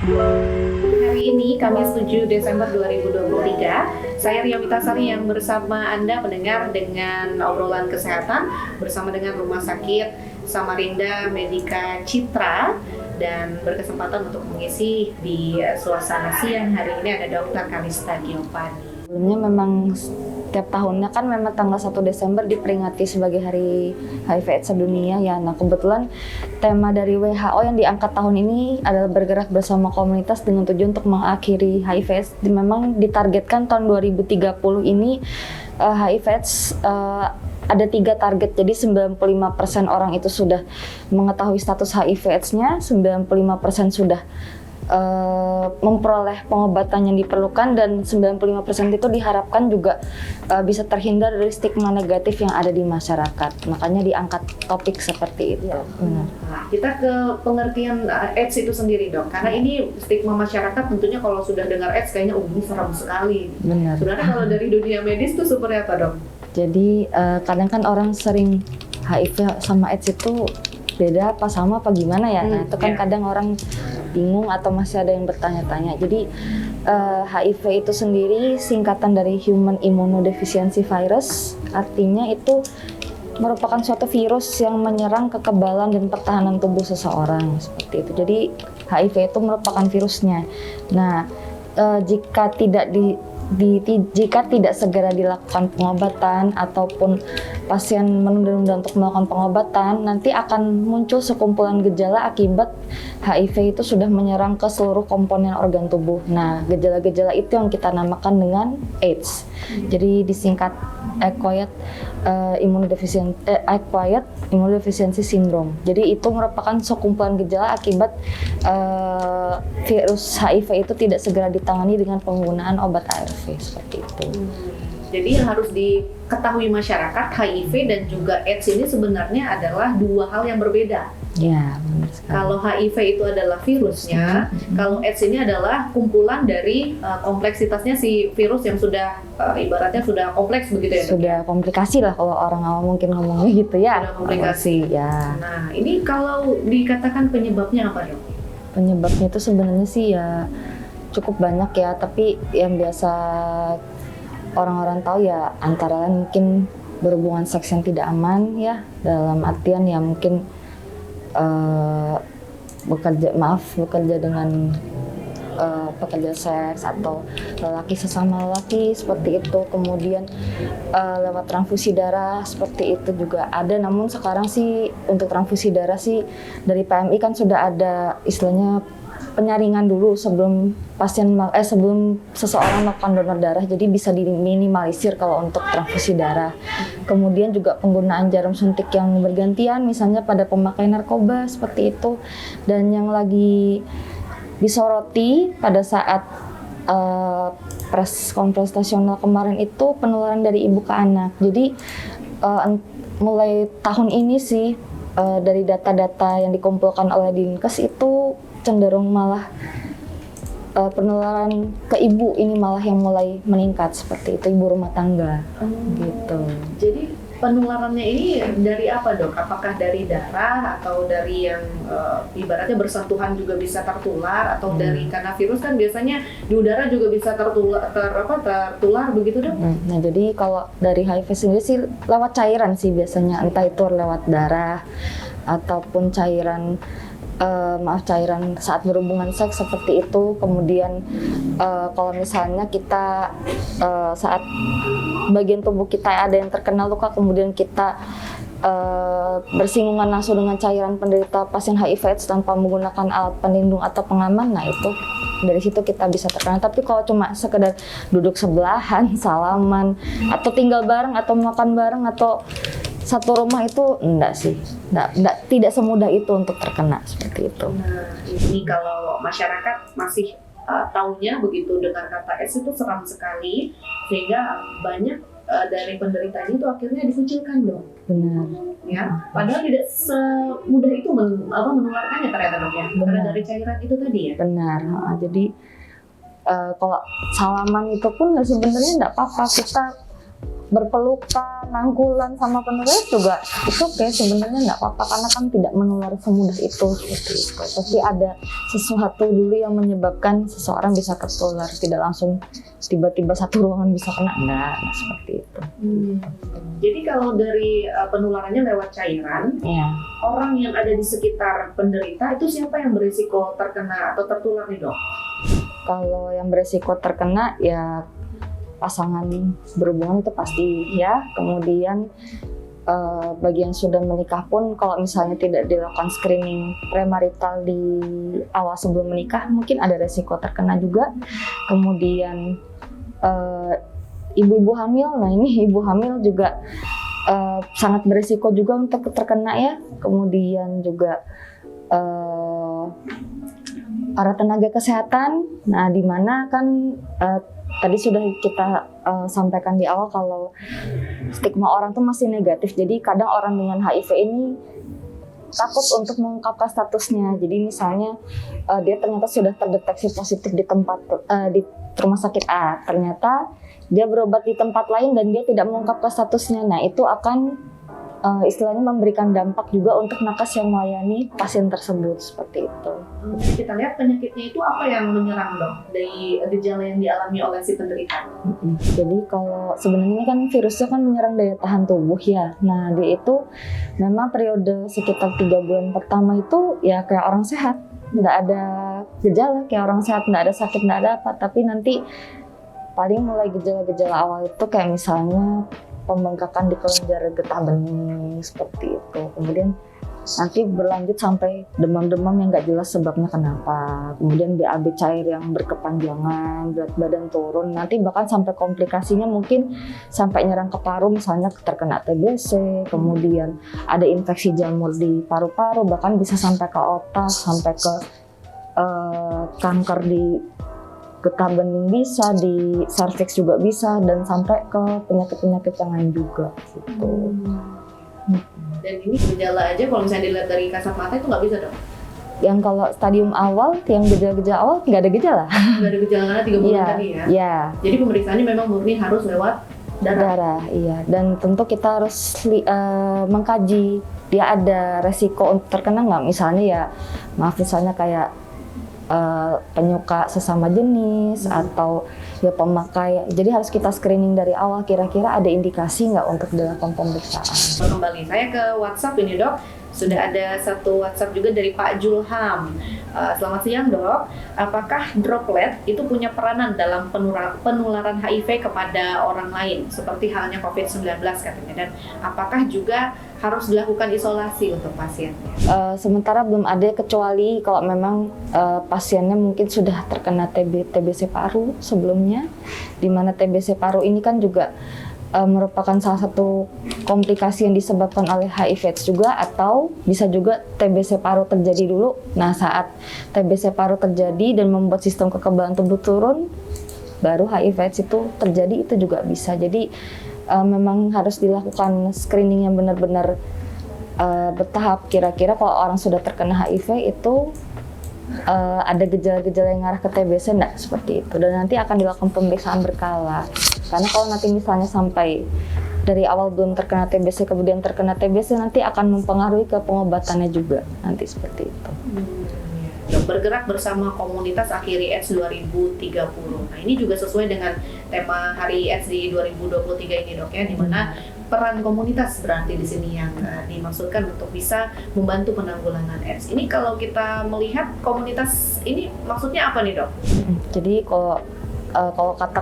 Hari ini Kamis 7 Desember 2023, saya Ria Witasari yang bersama Anda mendengar dengan obrolan kesehatan bersama dengan Rumah Sakit Samarinda Medica Citra, dan berkesempatan untuk mengisi di suasana siang hari ini ada Dr. Kalista Giovanni. Sebelumnya memang setiap tahunnya kan memang tanggal 1 Desember diperingati sebagai Hari HIV AIDS sedunia ya. Nah kebetulan tema dari WHO yang diangkat tahun ini adalah bergerak bersama komunitas dengan tujuan untuk mengakhiri HIV AIDS. Memang ditargetkan tahun 2030 ini HIV AIDS ada 3 target, jadi 95% orang itu sudah mengetahui status HIV AIDS-nya, 95% sudah memperoleh pengobatan yang diperlukan, dan 95% itu diharapkan juga bisa terhindar dari stigma negatif yang ada di masyarakat. Makanya diangkat topik seperti itu. Nah, kita ke pengertian AIDS itu sendiri, Dok. Karena ini stigma masyarakat tentunya kalau sudah dengar AIDS kayaknya ini serem sekali. Benar. Sebenarnya kalau dari dunia medis itu seperti apa, Dok? Jadi kadang kan orang sering HIV sama AIDS itu beda apa sama apa gimana ya. Nah itu kan kadang orang bingung atau masih ada yang bertanya-tanya. Jadi HIV itu sendiri singkatan dari Human Immunodeficiency Virus. Artinya itu merupakan suatu virus yang menyerang kekebalan dan pertahanan tubuh seseorang, seperti itu. Jadi HIV itu merupakan virusnya. Nah jika tidak segera dilakukan pengobatan ataupun pasien menunda-nunda untuk melakukan pengobatan, nanti akan muncul sekumpulan gejala akibat HIV itu sudah menyerang ke seluruh komponen organ tubuh. Nah, gejala-gejala itu yang kita namakan dengan AIDS. Jadi disingkat Acquired Immunodeficiency Syndrome. Jadi itu merupakan sekumpulan gejala akibat virus HIV itu tidak segera ditangani dengan penggunaan obat ARV, seperti itu. Jadi yang harus diketahui masyarakat, HIV dan juga AIDS ini sebenarnya adalah dua hal yang berbeda. Ya, benar sekali. Kalau HIV itu adalah virusnya, kalau AIDS ini adalah kumpulan dari kompleksitasnya si virus yang sudah ibaratnya sudah kompleks begitu ya? Sudah komplikasi lah kalau orang awam mungkin ngomongnya gitu ya. Sudah komplikasi. Ya. Nah, ini kalau dikatakan penyebabnya apa, Dok? Penyebabnya itu sebenarnya sih ya cukup banyak ya, tapi yang biasa orang-orang tahu ya antara lain mungkin berhubungan seks yang tidak aman ya, dalam artian ya mungkin bekerja dengan pekerja seks atau lelaki sesama lelaki seperti itu. Kemudian lewat transfusi darah seperti itu juga ada. Namun sekarang sih untuk transfusi darah sih dari PMI kan sudah ada istilahnya penyaringan dulu sebelum sebelum seseorang melakukan donor darah, jadi bisa diminimalisir kalau untuk transfusi darah. Kemudian juga penggunaan jarum suntik yang bergantian, misalnya pada pemakai narkoba seperti itu. Dan yang lagi disoroti pada saat press conference nasional kemarin itu penularan dari ibu ke anak. Jadi mulai tahun ini sih dari data-data yang dikumpulkan oleh Dinkes itu cenderung malah penularan ke ibu ini malah yang mulai meningkat, seperti itu, ibu rumah tangga gitu. Jadi penularannya ini dari apa, Dok? Apakah dari darah atau dari yang ibaratnya bersentuhan juga bisa tertular, atau dari karena virus kan biasanya di udara juga bisa tertular begitu, Dok? Nah jadi kalau dari HIV sendiri sih lewat cairan sih biasanya, entah itu lewat darah ataupun cairan saat berhubungan seks seperti itu. Kemudian kalau misalnya kita saat bagian tubuh kita ada yang terkena luka, kemudian kita bersinggungan langsung dengan cairan penderita pasien HIV/AIDS tanpa menggunakan alat pelindung atau pengaman, nah itu dari situ kita bisa terkena. Tapi kalau cuma sekedar duduk sebelahan, salaman, atau tinggal bareng atau makan bareng atau satu rumah itu enggak sih, tidak semudah itu untuk terkena seperti itu. Nah, ini kalau masyarakat masih taunya begitu dengar kata AIDS itu seram sekali, sehingga banyak dari penderitanya itu akhirnya dikucilkan, dong. Benar. Ya, padahal tidak semudah itu menularkannya ternyata, Dok, ya. Karena dari cairan itu tadi ya. Benar. Jadi kalau salaman itu pun sebenarnya enggak apa-apa, kita berpelukan, nangkulan sama penulis juga itu oke, sebenarnya nggak apa-apa karena kan tidak menular semudah itu seperti itu. Pasti ada sesuatu dulu yang menyebabkan seseorang bisa tertular, tidak langsung tiba-tiba satu ruangan bisa kena, enggak seperti itu. Jadi kalau dari penularannya lewat cairan, Ya. orang yang ada di sekitar penderita itu siapa yang berisiko terkena atau tertular nih dok? Kalau yang beresiko terkena ya pasangan berhubungan itu pasti ya. Kemudian bagi yang sudah menikah pun kalau misalnya tidak dilakukan screening premarital di awal sebelum menikah mungkin ada resiko terkena juga. Kemudian ibu-ibu hamil, nah ini ibu hamil juga sangat beresiko juga untuk terkena ya. Kemudian juga para tenaga kesehatan, nah di mana kan tadi sudah kita sampaikan di awal kalau stigma orang tuh masih negatif. Jadi kadang orang dengan HIV ini takut untuk mengungkapkan statusnya. Jadi misalnya dia ternyata sudah terdeteksi positif di di rumah sakit A, ternyata dia berobat di tempat lain dan dia tidak mengungkapkan statusnya. Nah itu akan istilahnya memberikan dampak juga untuk nakes yang melayani pasien tersebut seperti itu. Kita lihat penyakitnya itu apa yang menyerang dok dari gejala yang dialami oleh si penderita? Jadi kalau sebenarnya ini kan virusnya kan menyerang daya tahan tubuh ya. Nah dia itu memang periode sekitar 3 bulan pertama itu ya kayak orang sehat, nggak ada gejala, kayak orang sehat, nggak ada sakit, nggak ada apa. Tapi nanti paling mulai gejala-gejala awal itu kayak misalnya pembengkakan di kelenjar getah bening seperti itu. Kemudian nanti berlanjut sampai demam-demam yang nggak jelas sebabnya kenapa. Kemudian BAB cair yang berkepanjangan, berat badan turun. Nanti bahkan sampai komplikasinya mungkin sampai nyerang ke paru, misalnya terkena TBC. Kemudian ada infeksi jamur di paru-paru, bahkan bisa sampai ke otak, sampai ke kanker di getah bening bisa, di serviks juga bisa, dan sampai ke penyakit-penyakit yang lain juga gitu. Dan ini gejala aja kalau misalnya dilihat dari kasat mata itu nggak bisa dong? Yang kalau stadium awal, yang gejala-gejala awal nggak ada gejala. Nggak ada gejala karena 3 bulan tadi ya? Iya. Jadi pemeriksaannya memang murni harus lewat darah? Iya. Dan tentu kita harus mengkaji dia ada resiko untuk terkena nggak. Misalnya ya, misalnya kayak penyuka sesama jenis atau ya pemakai. Jadi harus kita screening dari awal, kira-kira ada indikasi nggak untuk dilakukan pemeriksaan. Kembali saya ke WhatsApp ini dok, sudah ada satu WhatsApp juga dari Pak Julham. Selamat siang dok, apakah droplet itu punya peranan dalam penularan HIV kepada orang lain seperti halnya COVID-19 katanya, dan apakah juga harus dilakukan isolasi untuk pasiennya? Sementara belum ada, kecuali kalau memang pasiennya mungkin sudah terkena TBC paru sebelumnya, di mana TBC paru ini kan juga merupakan salah satu komplikasi yang disebabkan oleh HIV/AIDS juga, atau bisa juga TBC paru terjadi dulu. Nah saat TBC paru terjadi dan membuat sistem kekebalan tubuh turun, baru HIV/AIDS itu terjadi, itu juga bisa. Jadi memang harus dilakukan screening yang benar-benar bertahap. Kira-kira kalau orang sudah terkena HIV itu ada gejala-gejala yang ngarah ke TBC enggak, seperti itu. Dan nanti akan dilakukan pemeriksaan berkala. Karena kalau nanti misalnya sampai dari awal belum terkena TBC kemudian terkena TBC, nanti akan mempengaruhi ke pengobatannya juga nanti seperti itu. Bergerak bersama komunitas Akhiri AIDS 2030. Nah ini juga sesuai dengan tema Hari AIDS di 2023 ini dok ya, di mana peran komunitas berarti di sini yang dimaksudkan untuk bisa membantu penanggulangan AIDS. Ini kalau kita melihat komunitas ini maksudnya apa nih dok? Jadi kalau kata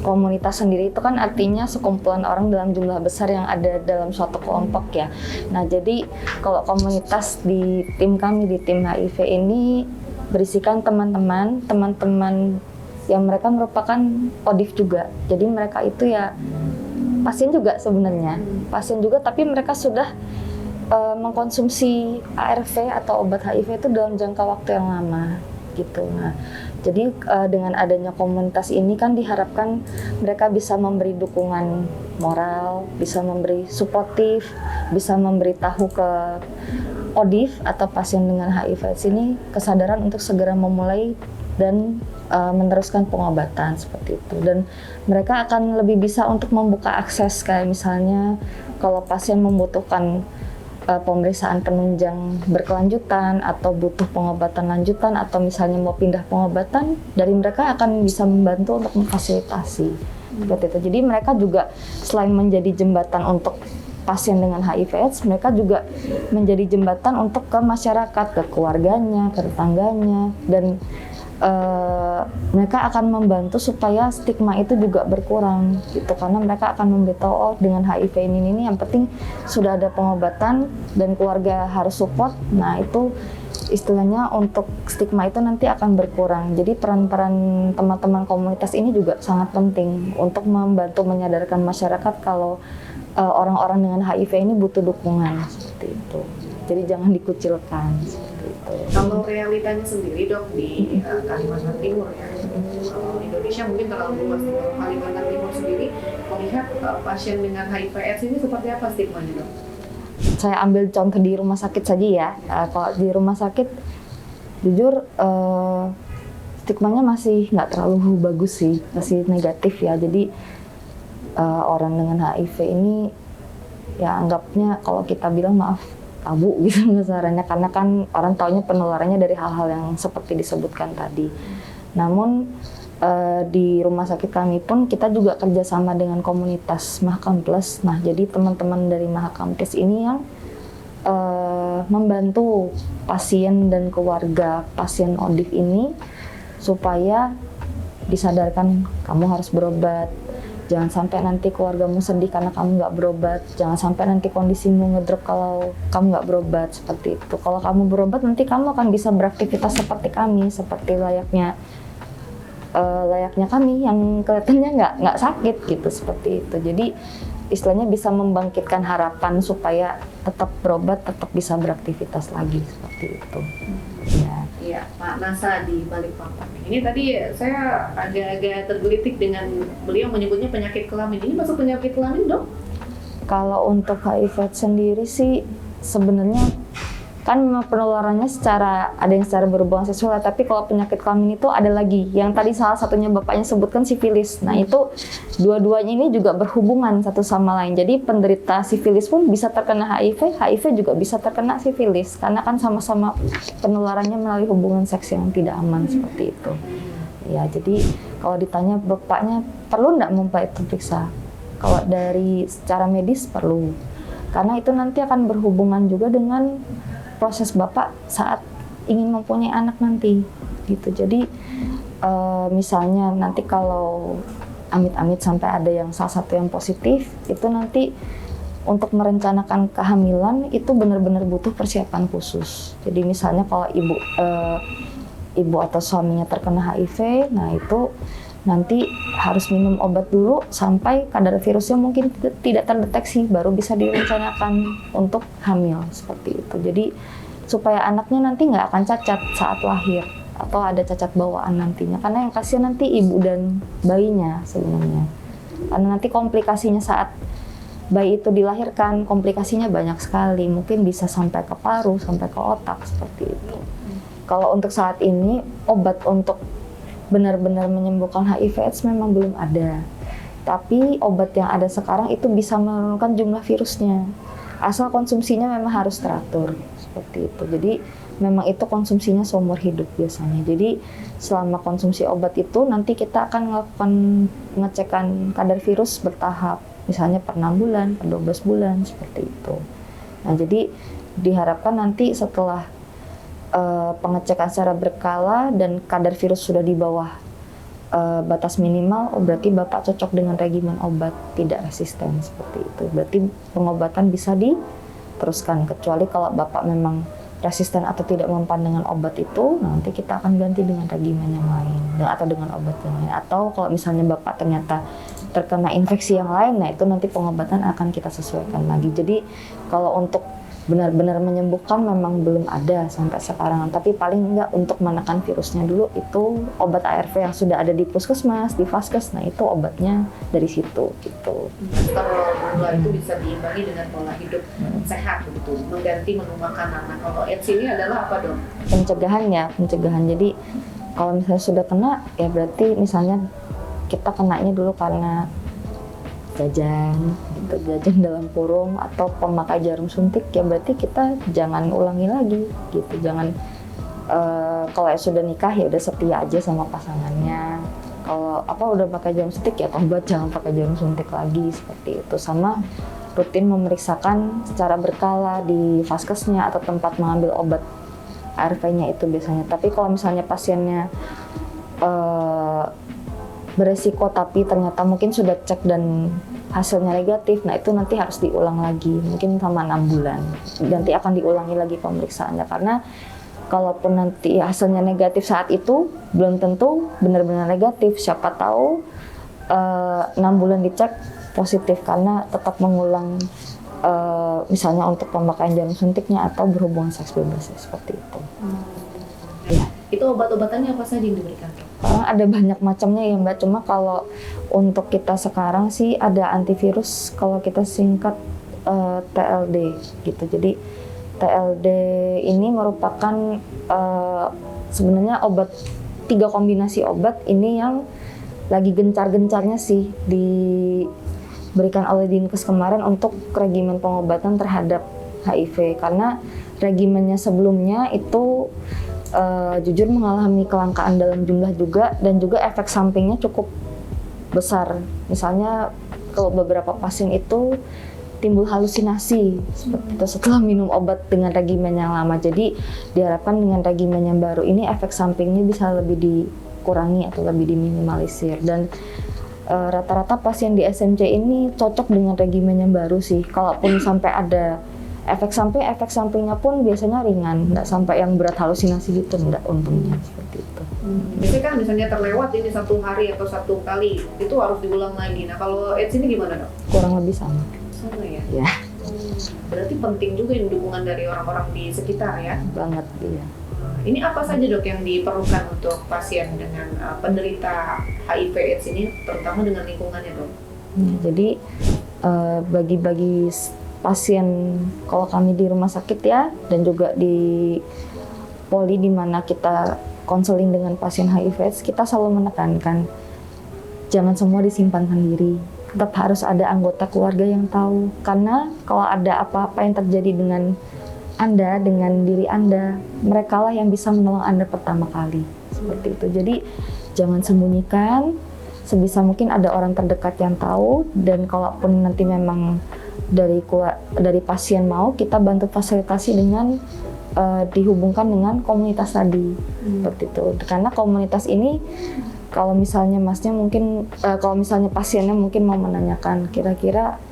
komunitas sendiri itu kan artinya sekumpulan orang dalam jumlah besar yang ada dalam suatu kelompok ya. Nah jadi kalau komunitas di tim kami, di tim HIV ini berisikan teman-teman yang mereka merupakan ODIF juga. Jadi mereka itu ya pasien juga sebenarnya, pasien juga, tapi mereka sudah mengkonsumsi ARV atau obat HIV itu dalam jangka waktu yang lama gitu. Nah, jadi dengan adanya komunitas ini kan diharapkan mereka bisa memberi dukungan moral, bisa memberi suportif, bisa memberitahu ke ODIF atau pasien dengan HIV/AIDS ini kesadaran untuk segera memulai dan meneruskan pengobatan seperti itu. Dan mereka akan lebih bisa untuk membuka akses, kayak misalnya kalau pasien membutuhkan pemeriksaan penunjang berkelanjutan atau butuh pengobatan lanjutan atau misalnya mau pindah pengobatan, dari mereka akan bisa membantu untuk memfasilitasi seperti itu. Jadi mereka juga selain menjadi jembatan untuk pasien dengan HIV/AIDS, mereka juga menjadi jembatan untuk ke masyarakat, ke keluarganya, ke tetangganya, dan mereka akan membantu supaya stigma itu juga berkurang gitu, karena mereka akan memberitahu, oh dengan HIV ini yang penting sudah ada pengobatan dan keluarga harus support. Nah itu istilahnya untuk stigma itu nanti akan berkurang. Jadi peran-peran teman-teman komunitas ini juga sangat penting untuk membantu menyadarkan masyarakat kalau orang-orang dengan HIV ini butuh dukungan seperti itu. Jadi jangan dikucilkan seperti itu. Kalau realitanya sendiri dok di Kalimantan Timur ya, Indonesia mungkin terlalu luas. Kalimantan Timur sendiri melihat pasien dengan HIV/AIDS ini seperti apa stigmanya dok? Saya ambil contoh di rumah sakit saja ya. Kalau di rumah sakit, jujur stigmanya masih nggak terlalu bagus sih, masih negatif ya. Jadi orang dengan HIV ini ya anggapnya kalau kita bilang maaf tabu gitu kasarannya, karena kan orang taunya penularannya dari hal-hal yang seperti disebutkan tadi. Namun di rumah sakit kami pun kita juga kerjasama dengan komunitas Mahakam Plus. Nah jadi teman-teman dari Mahakam Plus ini yang membantu pasien dan keluarga pasien ODIF ini supaya disadarkan kamu harus berobat. Jangan sampai nanti keluargamu sedih karena kamu nggak berobat. Jangan sampai nanti kondisimu ngedrop kalau kamu nggak berobat, seperti itu. Kalau kamu berobat nanti kamu akan bisa beraktivitas seperti kami, seperti layaknya kami yang kelihatannya nggak sakit gitu, seperti itu. Jadi istilahnya bisa membangkitkan harapan supaya tetap berobat, tetap bisa beraktivitas lagi, seperti itu. Ya. Iya, Pak Nasa di Balikpapan. Ini tadi saya agak-agak tergelitik dengan beliau menyebutnya penyakit kelamin. Ini masuk penyakit kelamin dok? Kalau untuk HIV sendiri sih sebenarnya kan memang penularannya ada yang secara berhubungan seksual, tapi kalau penyakit kelamin itu ada lagi yang tadi salah satunya bapaknya sebutkan sifilis. Nah itu dua-duanya ini juga berhubungan satu sama lain. Jadi penderita sifilis pun bisa terkena HIV, HIV juga bisa terkena sifilis karena kan sama-sama penularannya melalui hubungan seks yang tidak aman seperti itu. Ya jadi kalau ditanya bapaknya perlu nggak itu periksa? Kalau dari secara medis perlu, karena itu nanti akan berhubungan juga dengan proses bapak saat ingin mempunyai anak nanti gitu. Jadi misalnya nanti kalau amit-amit sampai ada yang salah satu yang positif, itu nanti untuk merencanakan kehamilan itu benar-benar butuh persiapan khusus. Jadi misalnya kalau ibu atau suaminya terkena HIV, nah itu nanti harus minum obat dulu sampai kadar virusnya mungkin tidak terdeteksi, baru bisa direncanakan untuk hamil seperti itu. Jadi supaya anaknya nanti nggak akan cacat saat lahir atau ada cacat bawaan nantinya, karena yang kasihan nanti ibu dan bayinya sebenarnya, karena nanti komplikasinya saat bayi itu dilahirkan komplikasinya banyak sekali, mungkin bisa sampai ke paru, sampai ke otak seperti itu. Kalau untuk saat ini obat untuk benar-benar menyembuhkan HIV/AIDS memang belum ada. Tapi obat yang ada sekarang itu bisa menurunkan jumlah virusnya. Asal konsumsinya memang harus teratur seperti itu. Jadi memang itu konsumsinya seumur hidup biasanya. Jadi selama konsumsi obat itu nanti kita akan melakukan pengecekan kadar virus bertahap. Misalnya per 6 bulan, per 12 bulan seperti itu. Nah jadi diharapkan nanti setelah pengecekan secara berkala dan kadar virus sudah di bawah batas minimal, berarti bapak cocok dengan regimen obat, tidak resisten seperti itu. Berarti pengobatan bisa diteruskan, kecuali kalau bapak memang resisten atau tidak mempan dengan obat itu, nanti kita akan ganti dengan regimen yang lain atau dengan obat yang lain. Atau kalau misalnya bapak ternyata terkena infeksi yang lain, nah itu nanti pengobatan akan kita sesuaikan lagi. Jadi kalau untuk benar-benar menyembuhkan memang belum ada sampai sekarang, tapi paling enggak untuk menekan virusnya dulu itu obat ARV yang sudah ada di puskesmas, di vaskes, nah itu obatnya dari situ gitu. Kalau pola itu bisa diimbangi dengan pola hidup sehat begitu, mengganti menu makanan. Nah kalau AIDS ini adalah apa dong? Pencegahan ya, pencegahan. Jadi kalau misalnya sudah kena, ya berarti misalnya kita kenanya dulu karena jajan, gitu, jajan dalam kurung atau pemakai jarum suntik, ya berarti kita jangan ulangi lagi, gitu. Jangan kalau sudah nikah ya udah setia aja sama pasangannya. Kalau udah pakai jarum suntik ya tobat, jangan pakai jarum suntik lagi, seperti itu. Sama rutin memeriksakan secara berkala di vaskesnya atau tempat mengambil obat ARV-nya itu biasanya. Tapi kalau misalnya pasiennya beresiko tapi ternyata mungkin sudah cek dan hasilnya negatif, nah itu nanti harus diulang lagi, mungkin sama 6 bulan. Nanti akan diulangi lagi pemeriksaannya, karena kalaupun nanti hasilnya negatif saat itu, belum tentu benar-benar negatif. Siapa tahu 6 bulan dicek positif, karena tetap mengulang misalnya untuk pemakaian jarum suntiknya atau berhubungan seks bebas, seperti itu. Ya. Itu obat-obatannya apa saja yang diberikan? Ada banyak macamnya ya Mbak, cuma kalau untuk kita sekarang sih ada antivirus, kalau kita singkat TLD gitu. Jadi TLD ini merupakan sebenarnya 3 kombinasi obat ini yang lagi gencar-gencarnya sih diberikan oleh Dinkes kemarin untuk regimen pengobatan terhadap HIV, karena regimennya sebelumnya itu jujur mengalami kelangkaan dalam jumlah juga, dan juga efek sampingnya cukup besar. Misalnya kalau beberapa pasien itu timbul halusinasi seperti itu setelah minum obat dengan regimen yang lama. Jadi diharapkan dengan regimen yang baru ini efek sampingnya bisa lebih dikurangi atau lebih diminimalisir. Dan rata-rata pasien di SMC ini cocok dengan regimen yang baru sih. Kalaupun sampai ada efek sampingnya pun biasanya ringan, nggak sampai yang berat halusinasi gitu, nggak, untungnya seperti itu. Biasanya kan misalnya terlewat ini 1 hari atau 1 kali, itu harus diulang lagi. Nah kalau AIDS ini gimana dok? Kurang lebih sama. Sama ya? Ya. Berarti penting juga ini dukungan dari orang-orang di sekitar ya? Banget, iya. Ini apa saja dok yang diperlukan untuk pasien dengan penderita HIV AIDS ini, terutama dengan lingkungannya dok? Jadi bagi pasien, kalau kami di rumah sakit ya, dan juga di poli di mana kita konseling dengan pasien HIV/AIDS, kita selalu menekankan jangan semua disimpan sendiri. Tetap harus ada anggota keluarga yang tahu, karena kalau ada apa-apa yang terjadi dengan Anda, dengan diri Anda, mereka lah yang bisa menolong Anda pertama kali, seperti itu. Jadi jangan sembunyikan, sebisa mungkin ada orang terdekat yang tahu, dan kalaupun nanti memang dari pasien mau, kita bantu fasilitasi dengan dihubungkan dengan komunitas tadi, seperti itu. Karena komunitas ini, kalau misalnya masnya mungkin, kalau misalnya pasiennya mungkin mau menanyakan kira-kira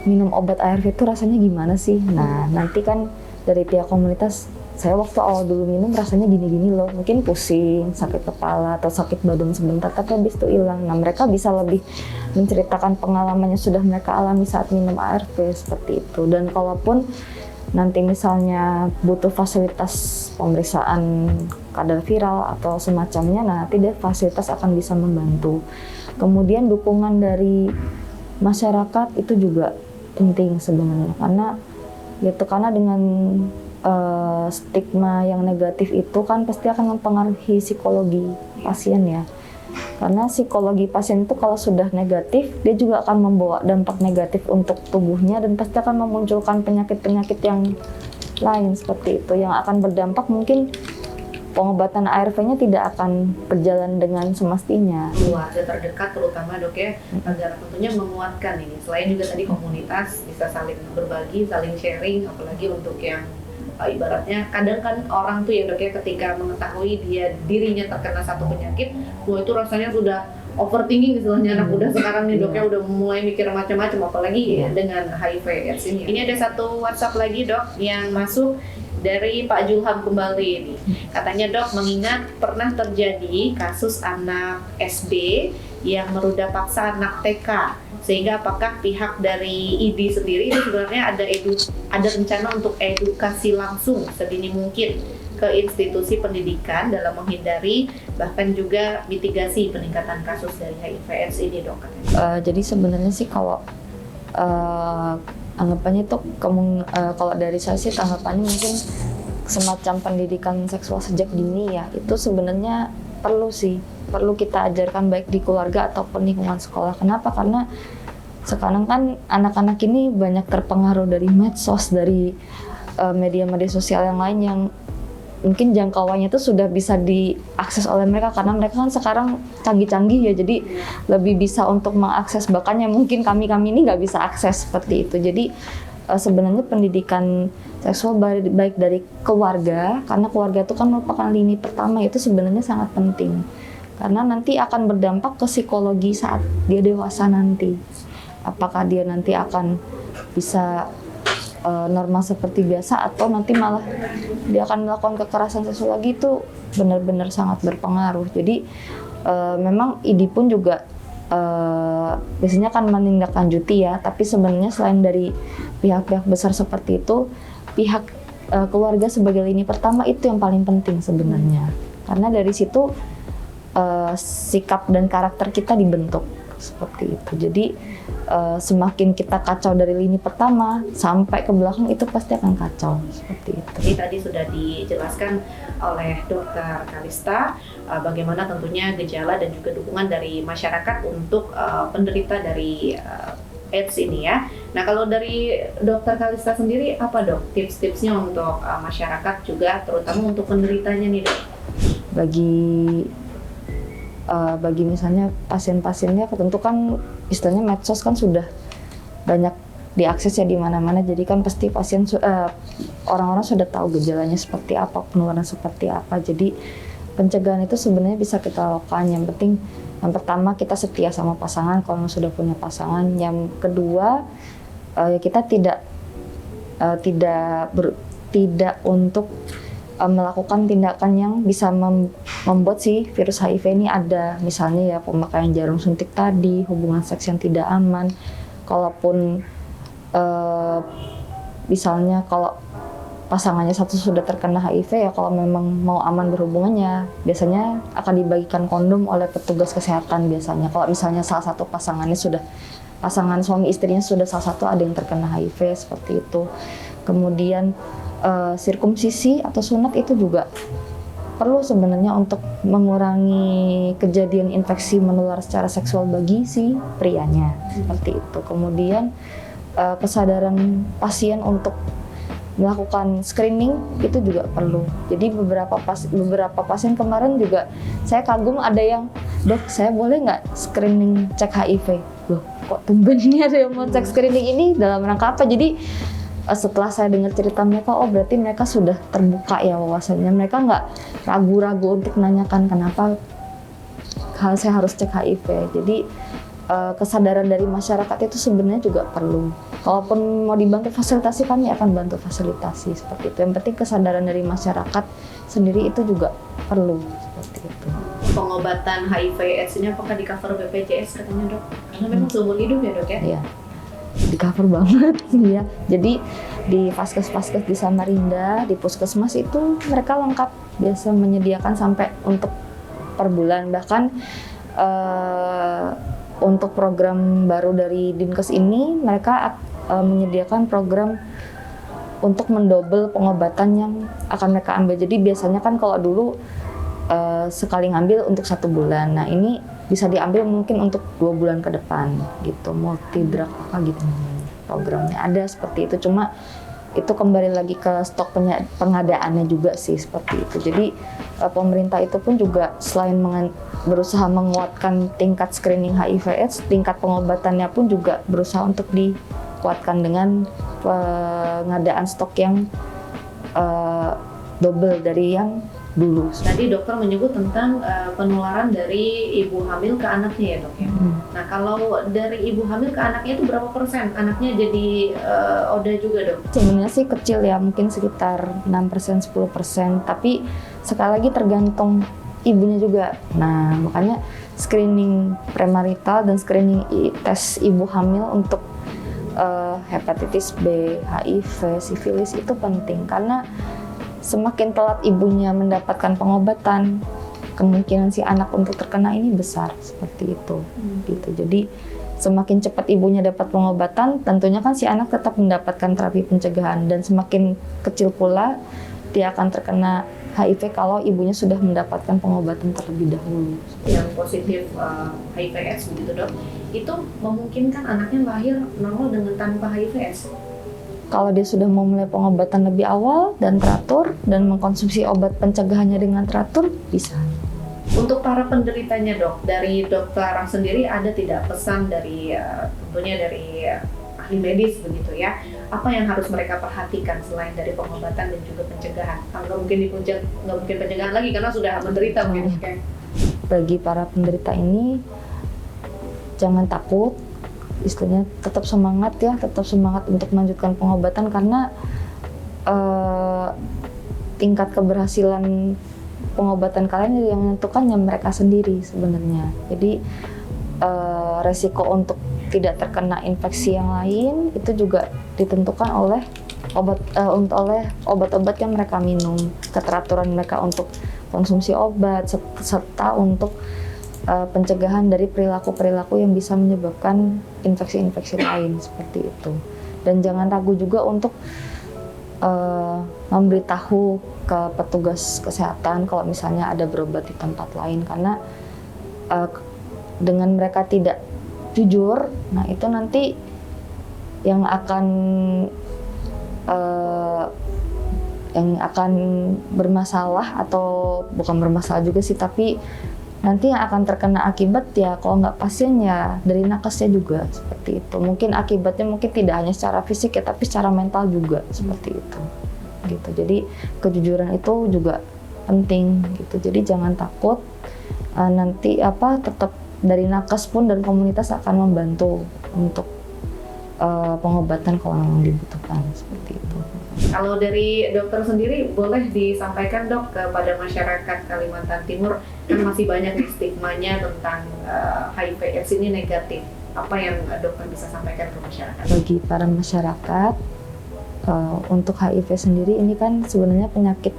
minum obat ARV itu rasanya gimana sih? Nah nanti kan dari pihak komunitas, saya waktu awal dulu minum rasanya gini-gini loh, mungkin pusing, sakit kepala, atau sakit badan sebentar, tapi habis itu hilang. Nah mereka bisa lebih menceritakan pengalamannya sudah mereka alami saat minum ARV, seperti itu. Dan kalaupun nanti misalnya butuh fasilitas pemeriksaan kadar viral atau semacamnya, nah nanti dia fasilitas akan bisa membantu. Kemudian dukungan dari masyarakat itu juga penting sebenarnya, karena dengan stigma yang negatif itu kan pasti akan mempengaruhi psikologi pasien ya. Karena psikologi pasien itu kalau sudah negatif, dia juga akan membawa dampak negatif untuk tubuhnya, dan pasti akan memunculkan penyakit-penyakit yang lain seperti itu, yang akan berdampak mungkin pengobatan ARV-nya tidak akan berjalan dengan semestinya. Keluarga terdekat terutama dok ya, agar tentunya menguatkan ini. Selain juga tadi komunitas bisa saling berbagi, saling sharing, apalagi untuk yang ibaratnya kadang kan orang tuh ya dok ya, ketika mengetahui dirinya terkena satu penyakit, wah itu rasanya sudah overthinking istilahnya anak muda sekarang nih dok ya, udah mulai mikir macam-macam, apalagi dengan HIV/AIDS ini. Ini ada satu WhatsApp lagi dok yang masuk dari Pak Julham kembali ini. Katanya dok, mengingat pernah terjadi kasus anak SD yang meruda paksa anak TK, sehingga apakah pihak dari ID sendiri ini sebenarnya ada rencana untuk edukasi langsung sedini mungkin ke institusi pendidikan dalam menghindari bahkan juga mitigasi peningkatan kasus dari HIV/AIDS ini dok? Jadi sebenarnya sih kalau anggapannya itu kalau dari saya sih tanggapannya mungkin semacam pendidikan seksual sejak dini ya, itu sebenarnya perlu kita ajarkan baik di keluarga ataupun lingkungan sekolah. Kenapa? Karena sekarang kan anak-anak ini banyak terpengaruh dari medsos, dari media-media sosial yang lain yang mungkin jangkauannya itu sudah bisa diakses oleh mereka, karena mereka kan sekarang canggih-canggih ya, jadi lebih bisa untuk mengakses, bahkan yang mungkin kami ini nggak bisa akses seperti itu. Jadi sebenarnya pendidikan seksual baik dari keluarga, karena keluarga itu kan merupakan lini pertama, itu sebenarnya sangat penting karena nanti akan berdampak ke psikologi saat dia dewasa nanti. Apakah dia nanti akan bisa normal seperti biasa atau nanti malah dia akan melakukan kekerasan seksual lagi, itu benar-benar sangat berpengaruh. Jadi memang ID pun juga biasanya kan menindaklanjuti ya, tapi sebenarnya selain dari pihak-pihak besar seperti itu, pihak keluarga sebagai lini pertama itu yang paling penting sebenarnya, karena dari situ sikap dan karakter kita dibentuk seperti itu. Jadi semakin kita kacau dari lini pertama sampai ke belakang, itu pasti akan kacau seperti itu. Jadi tadi sudah dijelaskan oleh Dokter Kalista bagaimana tentunya gejala dan juga dukungan dari masyarakat untuk penderita dari AIDS ini ya. Nah, kalau dari Dokter Kalista sendiri apa dok tips-tipsnya untuk masyarakat juga, terutama untuk penderitanya nih dok? Bagi misalnya pasien-pasiennya, tentu kan istilahnya medsos kan sudah banyak diakses ya di mana-mana, jadi kan pasti pasien orang-orang sudah tahu gejalanya seperti apa, penularan seperti apa. Jadi pencegahan itu sebenarnya bisa kita lakukan. Yang penting yang pertama kita setia sama pasangan kalau sudah punya pasangan. Yang kedua kita tidak untuk melakukan tindakan yang bisa membuat si virus HIV ini ada. Misalnya ya pemakaian jarum suntik tadi, hubungan seks yang tidak aman. Kalaupun misalnya kalau pasangannya satu sudah terkena HIV ya, kalau memang mau aman berhubungannya, biasanya akan dibagikan kondom oleh petugas kesehatan biasanya. Kalau misalnya salah satu pasangan suami istrinya sudah salah satu ada yang terkena HIV seperti itu. Kemudian sirkumsisi atau sunat itu juga perlu sebenarnya untuk mengurangi kejadian infeksi menular secara seksual bagi si prianya seperti itu. Kemudian kesadaran pasien untuk melakukan screening itu juga perlu. Jadi beberapa pasien kemarin juga saya kagum, ada yang, dok saya boleh nggak screening cek HIV? Loh kok tumben ini ada yang mau cek screening, ini dalam rangka apa? Jadi setelah saya dengar cerita mereka, oh berarti mereka sudah terbuka ya wawasannya. Mereka nggak ragu-ragu untuk menanyakan kenapa saya harus cek HIV. Jadi kesadaran dari masyarakat itu sebenarnya juga perlu. Kalaupun mau dibantu fasilitasi, kami akan bantu fasilitasi seperti itu. Yang penting kesadaran dari masyarakat sendiri itu juga perlu seperti itu. Pengobatan HIV/AIDS ini apakah di cover BPJS katanya dok? Karena memang seumur hidup ya dok ya? Iya, di cover banget ya. Jadi di vaskes-vaskes di Samarinda, di puskesmas itu mereka lengkap, biasa menyediakan sampai untuk per bulan. Bahkan untuk program baru dari Dinkes ini, mereka menyediakan program untuk mendobel pengobatan yang akan mereka ambil. Jadi biasanya kan kalau dulu sekali ngambil untuk 1 bulan, nah ini bisa diambil mungkin untuk 2 bulan ke depan gitu, multi drug apa gitu programnya ada seperti itu. Cuma itu kembali lagi ke stok pengadaannya juga sih seperti itu. Jadi pemerintah itu pun juga selain berusaha menguatkan tingkat screening HIV/AIDS, tingkat pengobatannya pun juga berusaha untuk dikuatkan dengan pengadaan stok yang double dari yang dulu. Tadi dokter menyebut tentang penularan dari ibu hamil ke anaknya ya dok ya. Nah kalau dari ibu hamil ke anaknya itu berapa persen anaknya jadi ODA juga dok? Sebenarnya sih kecil ya, mungkin sekitar 6%, 10%. Tapi sekali lagi tergantung ibunya juga. Nah makanya screening premarital dan screening tes ibu hamil untuk hepatitis B, HIV, sifilis itu penting, karena semakin telat ibunya mendapatkan pengobatan, kemungkinan si anak untuk terkena ini besar seperti itu. Gitu. Jadi semakin cepat ibunya dapat pengobatan, tentunya kan si anak tetap mendapatkan terapi pencegahan, dan semakin kecil pula dia akan terkena HIV kalau ibunya sudah mendapatkan pengobatan terlebih dahulu. Yang positif HIV/AIDS begitu dok, itu memungkinkan anaknya lahir normal dengan tanpa HIV/AIDS? Kalau dia sudah memulai pengobatan lebih awal dan teratur dan mengkonsumsi obat pencegahannya dengan teratur, bisa. Untuk para penderitanya dok, dari dokter sendiri ada tidak pesan dari tentunya dari ahli medis begitu ya, apa yang harus mereka perhatikan selain dari pengobatan dan juga pencegahan? Nggak mungkin pencegahan lagi karena sudah menderita begitu kan? Bagi para penderita ini, jangan takut, istilahnya tetap semangat ya, tetap semangat untuk melanjutkan pengobatan karena tingkat keberhasilan pengobatan kalian yang menentukan yang mereka sendiri sebenarnya. Jadi resiko untuk tidak terkena infeksi yang lain itu juga ditentukan oleh obat-obat yang mereka minum, keteraturan mereka untuk konsumsi obat serta untuk pencegahan dari perilaku-perilaku yang bisa menyebabkan infeksi-infeksi lain seperti itu. Dan jangan ragu juga untuk memberitahu ke petugas kesehatan kalau misalnya ada berobat di tempat lain, karena dengan mereka tidak jujur, nah itu nanti yang akan bermasalah, atau bukan bermasalah juga sih, tapi nanti yang akan terkena akibat ya kalau nggak pasien ya dari nakesnya juga seperti itu. Mungkin akibatnya mungkin tidak hanya secara fisik ya, tapi secara mental juga seperti itu. Gitu. Jadi kejujuran itu juga penting gitu. Jadi jangan takut, nanti tetap dari nakes pun dan komunitas akan membantu untuk pengobatan kalau memang dibutuhkan seperti itu. Kalau dari dokter sendiri boleh disampaikan dok kepada masyarakat Kalimantan Timur, kan masih banyak nih stigmanya tentang HIV/AIDS ini negatif. Apa yang dokter bisa sampaikan ke masyarakat? Bagi para masyarakat, untuk HIV sendiri ini kan sebenarnya penyakit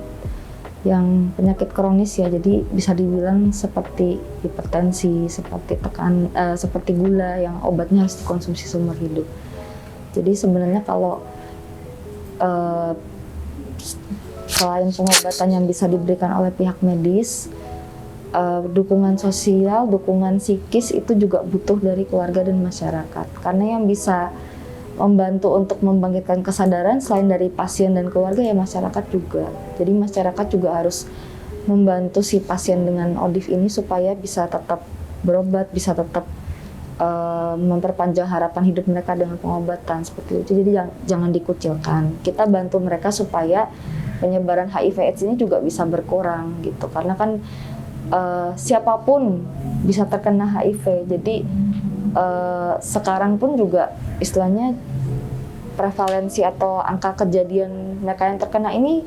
kronis ya, jadi bisa dibilang seperti hipertensi, seperti gula yang obatnya harus dikonsumsi seumur hidup. Jadi sebenarnya kalau selain pengobatan yang bisa diberikan oleh pihak medis, dukungan sosial, dukungan psikis itu juga butuh dari keluarga dan masyarakat. Karena yang bisa membantu untuk membangkitkan kesadaran selain dari pasien dan keluarga ya masyarakat juga. Jadi masyarakat juga harus membantu si pasien dengan ODIF ini supaya bisa tetap berobat, bisa tetap memperpanjang harapan hidup mereka dengan pengobatan seperti itu. Jadi jangan dikucilkan. Kita bantu mereka supaya penyebaran HIV/AIDS ini juga bisa berkurang gitu. Karena kan siapapun bisa terkena HIV. Jadi sekarang pun juga istilahnya prevalensi atau angka kejadian mereka yang terkena ini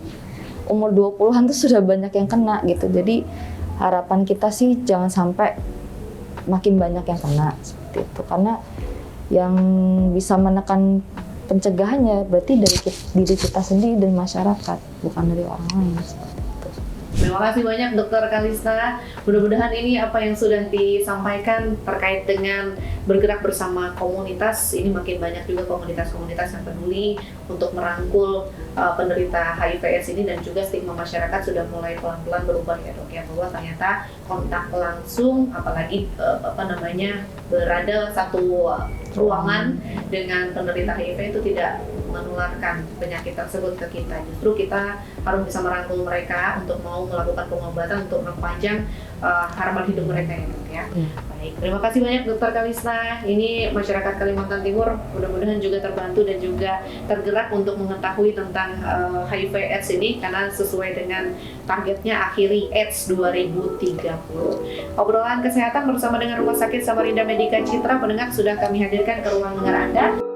umur 20-an tuh sudah banyak yang kena gitu. Jadi harapan kita sih jangan sampai makin banyak yang kena seperti itu. Karena yang bisa menekan pencegahannya berarti dari diri kita sendiri dan masyarakat, bukan dari orang lain seperti itu. Terima kasih banyak Dr. Kalista. Mudah-mudahan ini apa yang sudah disampaikan terkait dengan bergerak bersama komunitas, ini makin banyak juga komunitas-komunitas yang peduli untuk merangkul penderita HIV/AIDS ini, dan juga stigma masyarakat sudah mulai pelan-pelan berubah ya dok ya, bahwa ternyata kontak langsung, apalagi berada satu ruangan dengan penderita HIV itu tidak menularkan penyakit tersebut ke kita. Justru kita harus bisa merangkul mereka untuk mau melakukan pengobatan untuk memperpanjang harapan hidup mereka ya dok ya. Baik, terima kasih banyak Dr. Kalista. Ini masyarakat Kalimantan Timur mudah-mudahan juga terbantu dan juga tergerak untuk mengetahui tentang HIV/AIDS ini, karena sesuai dengan targetnya akhiri AIDS 2030. Obrolan kesehatan bersama dengan Rumah Sakit Samarinda Medica Citra pendengar sudah kami hadirkan ke ruang dengar Anda.